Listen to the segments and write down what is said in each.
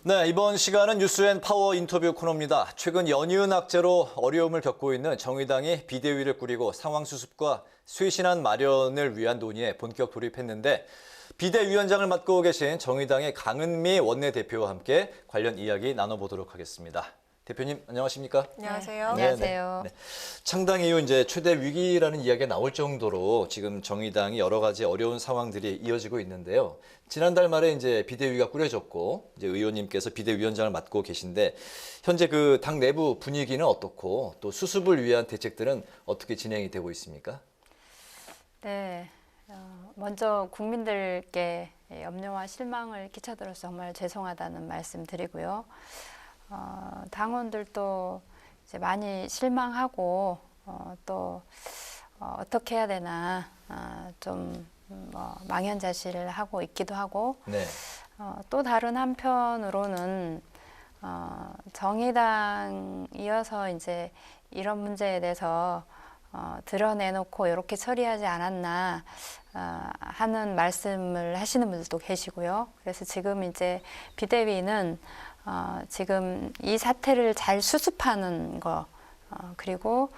네, 이번 시간은 뉴스앤파워 인터뷰 코너입니다. 최근 연이은 악재로 어려움을 겪고 있는 정의당이 비대위를 꾸리고 상황 수습과 쇄신안 마련을 위한 논의에 본격 돌입했는데 비대위원장을 맡고 계신 정의당의 강은미 원내대표와 함께 관련 이야기 나눠보도록 하겠습니다. 대표님 안녕하십니까? 안녕하세요. 안녕하세요. 네. 창당 이후 이제 최대 위기라는 이야기가 나올 정도로 지금 정의당이 여러 가지 어려운 상황들이 이어지고 있는데요. 지난달 말에 이제 비대위가 꾸려졌고 이제 의원님께서 비대위원장을 맡고 계신데 현재 그 당 내부 분위기는 어떻고 또 수습을 위한 대책들은 어떻게 진행이 되고 있습니까? 네, 먼저 국민들께 염려와 실망을 끼쳐드려서 정말 죄송하다는 말씀 드리고요. 당원들도 이제 많이 실망하고 또 어떻게 해야 되나 좀 망연자실을 하고 있기도 하고 네. 또 다른 한편으로는 정의당이어서 이제 이런 문제에 대해서 드러내놓고 이렇게 처리하지 않았나 하는 말씀을 하시는 분들도 계시고요. 그래서 지금 이제 비대위는 지금 이 사태를 잘 수습하는 거 그리고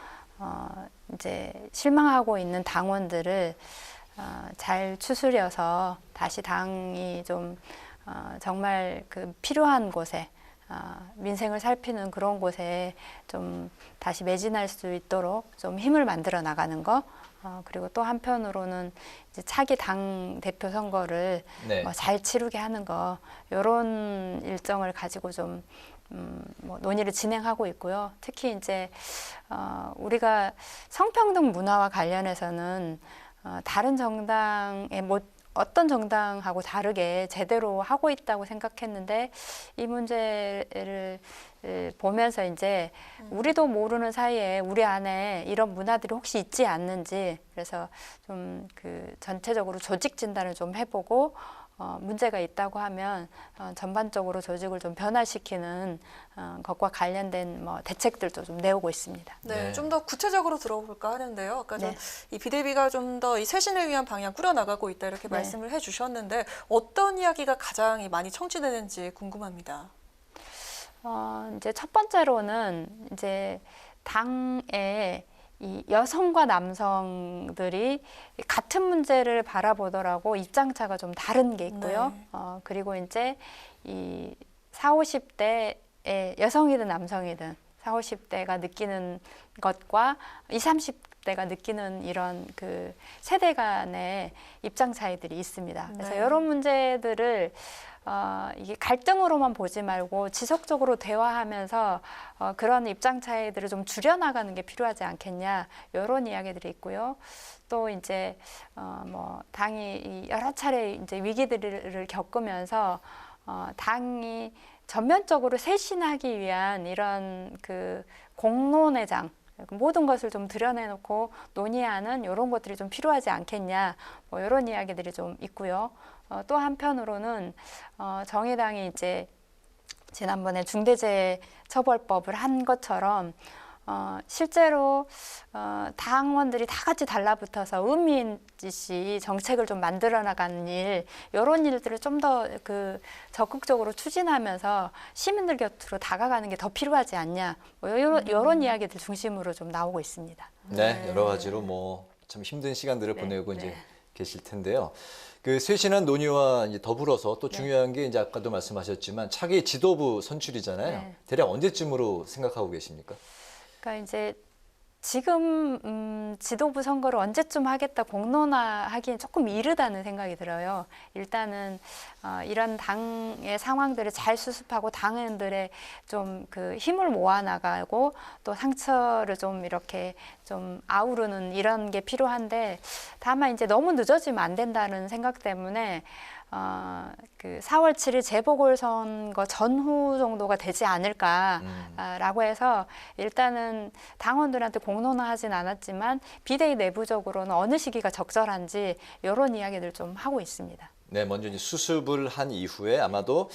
이제 실망하고 있는 당원들을 잘 추스려서 다시 당이 좀 정말 그 필요한 곳에 민생을 살피는 그런 곳에 좀 다시 매진할 수 있도록 좀 힘을 만들어 나가는 거 그리고 또 한편으로는 이제 차기 당 대표 선거를 네. 잘 치르게 하는 거 이런 일정을 가지고 좀 논의를 진행하고 있고요. 특히 이제 우리가 성평등 문화와 관련해서는 다른 정당의 어떤 정당하고 다르게 제대로 하고 있다고 생각했는데 이 문제를 보면서 이제 우리도 모르는 사이에 우리 안에 이런 문화들이 혹시 있지 않는지 그래서 좀 그 전체적으로 조직 진단을 좀 해보고 문제가 있다고 하면 전반적으로 조직을 좀 변화시키는 것과 관련된 대책들도 좀 내오고 있습니다. 네, 좀 더 구체적으로 들어볼까 하는데요. 아까 네. 이 비대위가 좀 더 이 쇄신을 위한 방향 꾸려나가고 있다 이렇게 네. 말씀을 해주셨는데 어떤 이야기가 가장 많이 청취되는지 궁금합니다. 이제 첫 번째로는 이제 당에 이 여성과 남성들이 같은 문제를 바라보더라고 입장차가 좀 다른 게 있고요. 네. 그리고 이제 이 40, 50대의 여성이든 남성이든 40, 50대가 느끼는 것과 20, 30대가 느끼는 이런 그 세대 간의 입장 차이들이 있습니다. 그래서 네. 이런 문제들을 이게 갈등으로만 보지 말고 지속적으로 대화하면서 그런 입장 차이들을 좀 줄여나가는 게 필요하지 않겠냐 이런 이야기들이 있고요. 또 이제 당이 여러 차례 이제 위기들을 겪으면서 당이 전면적으로 쇄신하기 위한 이런 그 공론의 장 모든 것을 좀 드러내놓고 논의하는 이런 것들이 좀 필요하지 않겠냐 이런 이야기들이 좀 있고요. 또 한편으로는 정의당이 이제 지난번에 중대재해처벌법을 한 것처럼 실제로 당원들이 다 같이 달라붙어서 의미 있이 정책을 좀 만들어 나가는 이런 일들을 좀 더 그 적극적으로 추진하면서 시민들 곁으로 다가가는 게 더 필요하지 않냐 이런 이야기들 중심으로 좀 나오고 있습니다. 네, 여러 가지로 참 힘든 시간들을 네, 보내고 네. 이제 계실 텐데요. 그 쇄신한 논의와 이제 더불어서 또 중요한 게 이제 아까도 말씀하셨지만 차기 지도부 선출이잖아요. 네. 대략 언제쯤으로 생각하고 계십니까? 그러니까 이제 지금 지도부 선거를 언제쯤 하겠다 공론화하기엔 조금 이르다는 생각이 들어요. 일단은 이런 당의 상황들을 잘 수습하고 당원들의 좀 그 힘을 모아나가고 또 상처를 좀 이렇게 좀 아우르는 이런 게 필요한데 다만 이제 너무 늦어지면 안 된다는 생각 때문에 그 4월 7일 재보궐선거 전후 정도가 되지 않을까라고 해서 일단은 당원들한테 공론화하진 않았지만 비대위 내부적으로는 어느 시기가 적절한지 이런 이야기들 좀 하고 있습니다. 네, 먼저 이제 수습을 한 이후에 아마도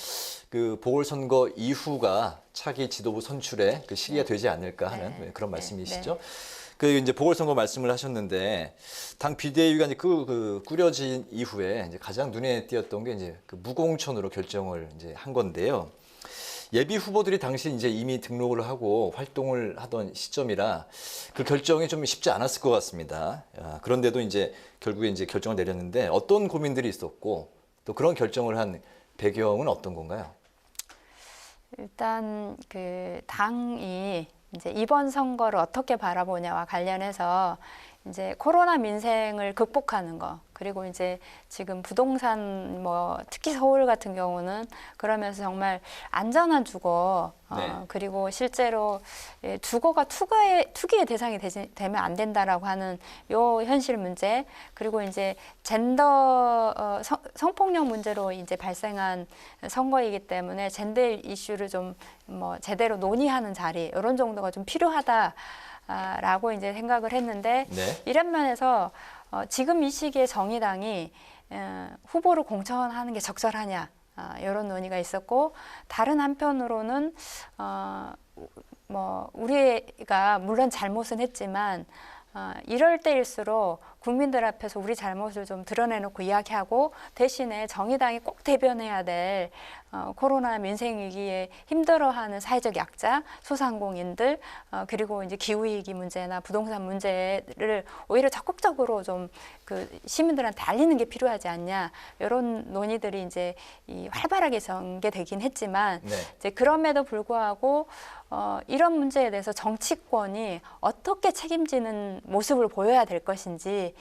그 보궐선거 이후가 차기 지도부 선출의 그 시기가 되지 않을까 하는 그런 말씀이시죠. 그 이제 보궐선거 말씀을 하셨는데 당 비대위가 이제 꾸려진 이후에 이제 가장 눈에 띄었던 게 이제 그 무공천으로 결정을 이제 한 건데요. 예비 후보들이 당시 이제 이미 등록을 하고 활동을 하던 시점이라 그 결정이 좀 쉽지 않았을 것 같습니다. 그런데도 이제 결국에 이제 결정을 내렸는데 어떤 고민들이 있었고 또 그런 결정을 한 배경은 어떤 건가요? 일단 그 당이 이제 이번 선거를 어떻게 바라보냐와 관련해서 이제 코로나 민생을 극복하는 거, 그리고 이제 지금 부동산 뭐 특히 서울 같은 경우는 그러면서 정말 안전한 주거, 네. 그리고 실제로 주거가 투기의 대상이 되면 안 된다라고 하는 요 현실 문제, 그리고 이제 성폭력 문제로 이제 발생한 선거이기 때문에 젠더 이슈를 좀 뭐 제대로 논의하는 자리, 이런 정도가 좀 필요하다. 라고 이제 생각을 했는데, 네. 이런 면에서 지금 이 시기에 정의당이 후보를 공천하는 게 적절하냐, 이런 논의가 있었고, 다른 한편으로는 뭐 우리가 물론 잘못은 했지만 이럴 때일수록 국민들 앞에서 우리 잘못을 좀 드러내놓고 이야기하고, 대신에 정의당이 꼭 대변해야 될 코로나 민생 위기에 힘들어하는 사회적 약자, 소상공인들, 그리고 이제 기후위기 문제나 부동산 문제를 오히려 적극적으로 좀 그 시민들한테 알리는 게 필요하지 않냐, 이런 논의들이 이제 활발하게 전개되긴 했지만, 네. 이제 그럼에도 불구하고 이런 문제에 대해서 정치권이 어떻게 책임지는 모습을 보여야 될 것인지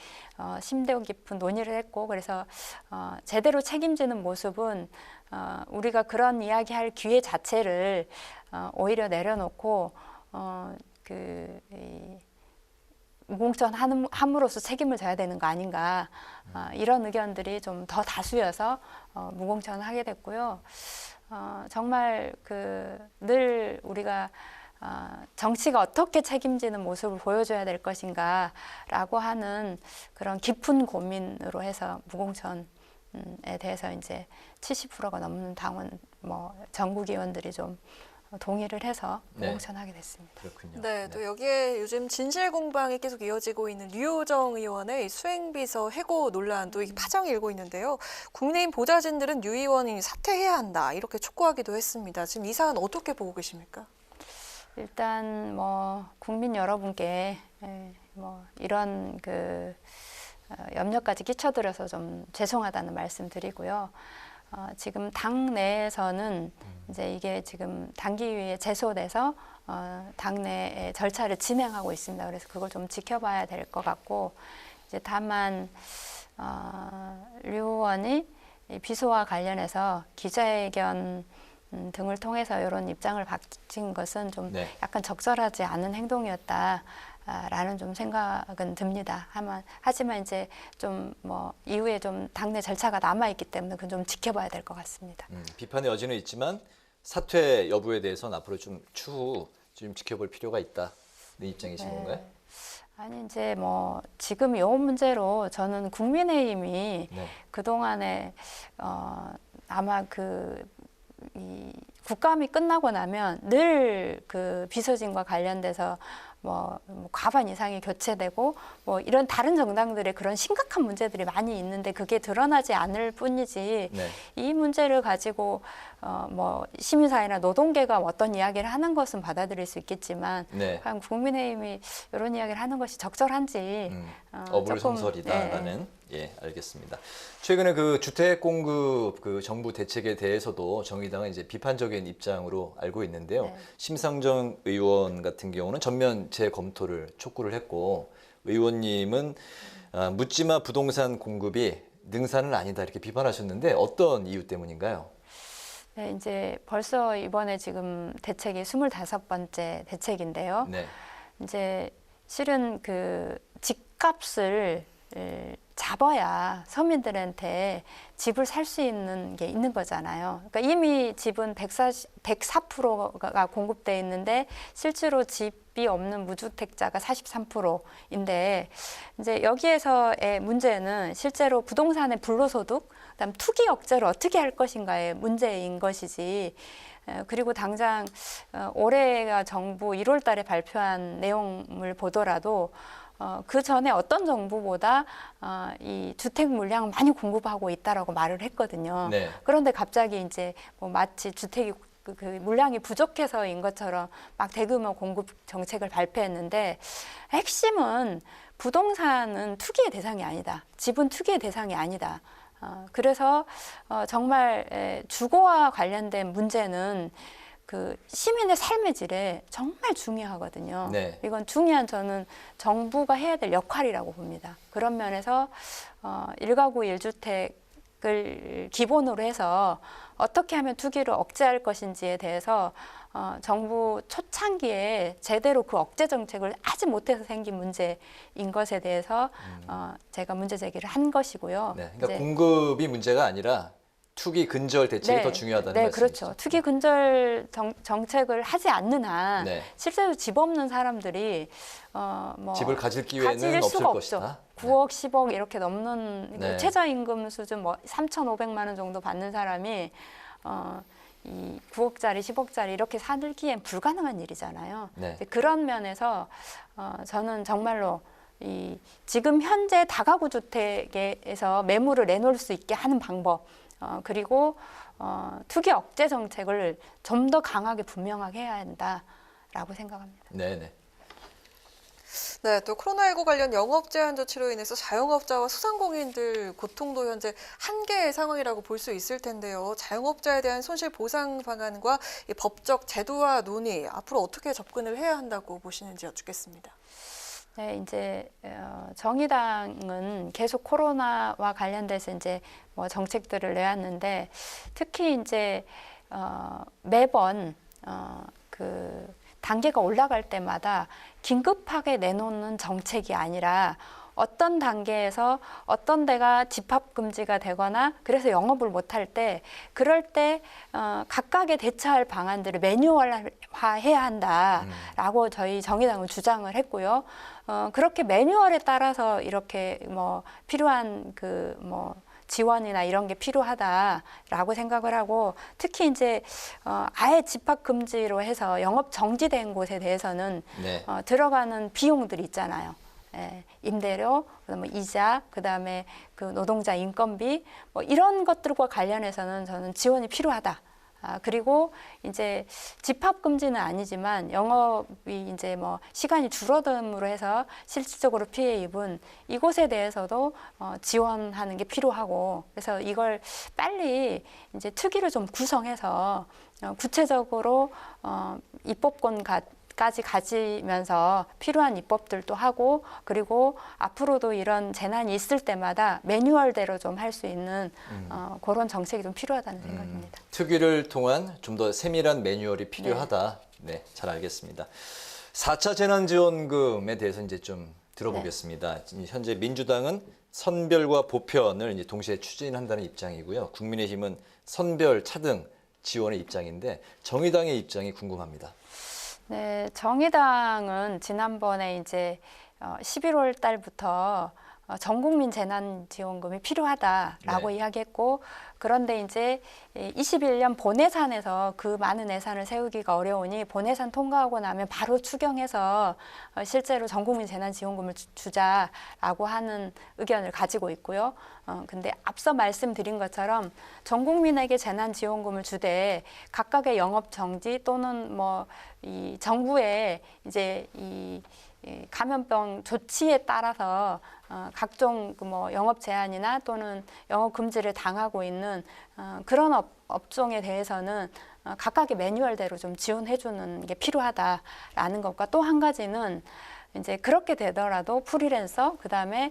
심도 깊은 논의를 했고, 그래서 제대로 책임지는 모습은 우리가 그런 이야기할 기회 자체를 오히려 내려놓고 무공천 함으로써 책임을 져야 되는 거 아닌가, 이런 의견들이 좀 더 다수여서 무공천을 하게 됐고요. 정말 늘 우리가 정치가 어떻게 책임지는 모습을 보여줘야 될 것인가라고 하는 그런 깊은 고민으로 해서 무공천에 대해서 이제 70%가 넘는 당원 전국 의원들이 좀 동의를 해서 무공천하게 됐습니다. 그렇군요. 네, 또 여기에 요즘 진실 공방이 계속 이어지고 있는 류호정 의원의 수행비서 해고 논란도 이게 파장이 일고 있는데요. 국민의힘 보좌진들은 류 의원이 사퇴해야 한다, 이렇게 촉구하기도 했습니다. 지금 이 사안 어떻게 보고 계십니까? 일단 국민 여러분께 이런 염려까지 끼쳐드려서 좀 죄송하다는 말씀드리고요. 지금 당 내에서는 이제 이게 지금 당기위에 제소돼서 당내의 절차를 진행하고 있습니다. 그래서 그걸 좀 지켜봐야 될 것 같고, 이제 다만 류 의원이 비소와 관련해서 기자회견 등을 통해서 이런 입장을 밝힌 것은 좀 약간 적절하지 않은 행동이었다. 라는 좀 생각은 듭니다. 하지만 이제 좀 이후에 좀 당내 절차가 남아 있기 때문에 그건 좀 지켜봐야 될 것 같습니다. 비판의 여지는 있지만 사퇴 여부에 대해서는 앞으로 좀 추후 좀 지켜볼 필요가 있다는 입장이신 건가요? 아니 이제 지금 이 문제로 저는 국민의힘이 그동안에 아마 이 국감이 끝나고 나면 늘 비서진과 관련돼서 과반 이상이 교체되고 이런 다른 정당들의 그런 심각한 문제들이 많이 있는데 그게 드러나지 않을 뿐이지, 이 문제를 가지고 시민사회나 노동계가 어떤 이야기를 하는 것은 받아들일 수 있겠지만 과연 국민의힘이 이런 이야기를 하는 것이 적절한지 어불성설이다라는. 알겠습니다. 최근에 주택 공급 정부 대책에 대해서도 정의당은 이제 비판적인 입장으로 알고 있는데요. 심상정 의원 같은 경우는 전면 재검토를 촉구를 했고, 의원님은 묻지마 부동산 공급이 능사는 아니다, 이렇게 비판하셨는데 어떤 이유 때문인가요? 네, 이제 벌써 이번에 지금 대책이 25번째 대책인데요. 이제 실은 집값을 잡아야 서민들한테 집을 살 수 있는 게 있는 거잖아요. 그러니까 이미 집은 104%가 공급돼 있는데 실제로 집이 없는 무주택자가 43%인데, 이제 여기에서의 문제는 실제로 부동산의 불로소득, 그다음 투기 억제를 어떻게 할 것인가의 문제인 것이지. 그리고 당장 올해가 정부 1월 달에 발표한 내용을 보더라도 그 전에 어떤 정부보다 이 주택 물량을 많이 공급하고 있다라고 말을 했거든요. 그런데 갑자기 이제 마치 주택이 그 물량이 부족해서인 것처럼 막 대규모 공급 정책을 발표했는데 핵심은 부동산은 투기의 대상이 아니다. 집은 투기의 대상이 아니다. 그래서 정말 주거와 관련된 문제는 그 시민의 삶의 질에 정말 중요하거든요. 네. 이건 중요한 저는 정부가 해야 될 역할이라고 봅니다. 그런 면에서 1가구 1주택을 기본으로 해서 어떻게 하면 투기를 억제할 것인지에 대해서 정부 초창기에 제대로 그 억제 정책을 하지 못해서 생긴 문제인 것에 대해서 제가 문제 제기를 한 것이고요. 네, 그러니까 이제 공급이 문제가 아니라 투기 근절 대책이 더 중요하다는 네, 말씀이시죠? 그렇죠. 투기 근절 정책을 하지 않는 한 네. 실제로 집 없는 사람들이 집을 가질 기회는 없을 수가 것이다. 없죠. 9억, 10억 이렇게 넘는 네. 최저임금 수준 3,500만 원 정도 받는 사람이 이 9억짜리, 10억짜리 이렇게 살기엔 불가능한 일이잖아요. 네. 그런 면에서 저는 정말로 이 지금 현재 다가구 주택에서 매물을 내놓을 수 있게 하는 방법 그리고 투기 억제 정책을 좀 더 강하게 분명하게 해야 한다라고 생각합니다. 네. 네, 또 코로나19 관련 영업 제한 조치로 인해서 자영업자와 소상공인들 고통도 현재 한계의 상황이라고 볼 수 있을 텐데요. 자영업자에 대한 손실 보상 방안과 이 법적 제도화 논의 앞으로 어떻게 접근을 해야 한다고 보시는지 여쭙겠습니다. 네, 이제 정의당은 계속 코로나와 관련돼서 이제 뭐 정책들을 내왔는데 특히 이제 매번 그 단계가 올라갈 때마다 긴급하게 내놓는 정책이 아니라 어떤 단계에서 어떤 데가 집합 금지가 되거나 그래서 영업을 못할 때 그럴 때 각각의 대처할 방안들을 매뉴얼화해야 한다라고 저희 정의당은 주장을 했고요. 그렇게 매뉴얼에 따라서 이렇게 뭐 필요한 그 뭐 지원이나 이런 게 필요하다라고 생각을 하고 특히 이제 아예 집합 금지로 해서 영업 정지된 곳에 대해서는 네. 들어가는 비용들이 있잖아요. 예, 임대료, 그다음에 이자, 그다음에 그 노동자 인건비 뭐 이런 것들과 관련해서는 저는 지원이 필요하다. 그리고 이제 집합 금지는 아니지만 영업이 이제 뭐 시간이 줄어듦으로 해서 실질적으로 피해 입은 이곳에 대해서도 지원하는 게 필요하고 그래서 이걸 빨리 이제 특위를 좀 구성해서 구체적으로 입법권까지 가지면서 필요한 입법들도 하고 그리고 앞으로도 이런 재난이 있을 때마다 매뉴얼대로 좀 할 수 있는 그런 정책이 좀 필요하다는 생각입니다. 특위를 통한 좀 더 세밀한 매뉴얼이 필요하다. 네, 잘 알겠습니다. 4차 재난지원금에 대해서 이제 좀 들어보겠습니다. 현재 민주당은 선별과 보편을 이제 동시에 추진한다는 입장이고요. 국민의힘은 선별, 차등 지원의 입장인데 정의당의 입장이 궁금합니다. 네, 정의당은 지난번에 이제 11월 달부터 전 국민 재난지원금이 필요하다라고 네. 이야기했고 그런데 이제 21년 본예산에서 그 많은 예산을 세우기가 어려우니 본예산 통과하고 나면 바로 추경해서 실제로 전 국민 재난지원금을 주자라고 하는 의견을 가지고 있고요. 근데 앞서 말씀드린 것처럼 전 국민에게 재난지원금을 주되 각각의 영업 정지 또는 뭐 이 정부의 이제 이 감염병 조치에 따라서 각종 뭐 영업 제한이나 또는 영업 금지를 당하고 있는 그런 업종에 대해서는 각각의 매뉴얼대로 좀 지원해주는 게 필요하다라는 것과 또 한 가지는 이제 그렇게 되더라도 프리랜서 그다음에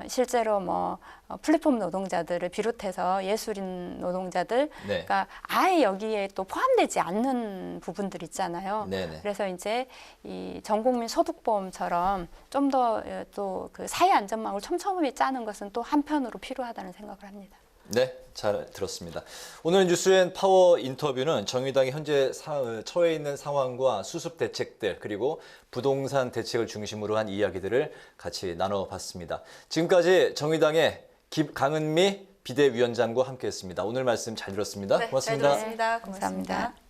실제로 뭐 플랫폼 노동자들을 비롯해서 예술인 노동자들 네. 그러니까 아예 여기에 또 포함되지 않는 부분들 있잖아요. 네네. 그래서 이제 이 전국민 소득보험처럼 좀 더 또 그 사회 안전망을 촘촘히 짜는 것은 또 한편으로 필요하다는 생각을 합니다. 네, 잘 들었습니다. 오늘 뉴스엔 파워 인터뷰는 정의당이 현재 처해 있는 상황과 수습 대책들 그리고 부동산 대책을 중심으로 한 이야기들을 같이 나눠봤습니다. 지금까지 정의당의 강은미 비대위원장과 함께했습니다. 오늘 말씀 잘 들었습니다. 네, 고맙습니다. 잘 들었습니다. 감사합니다. 고맙습니다.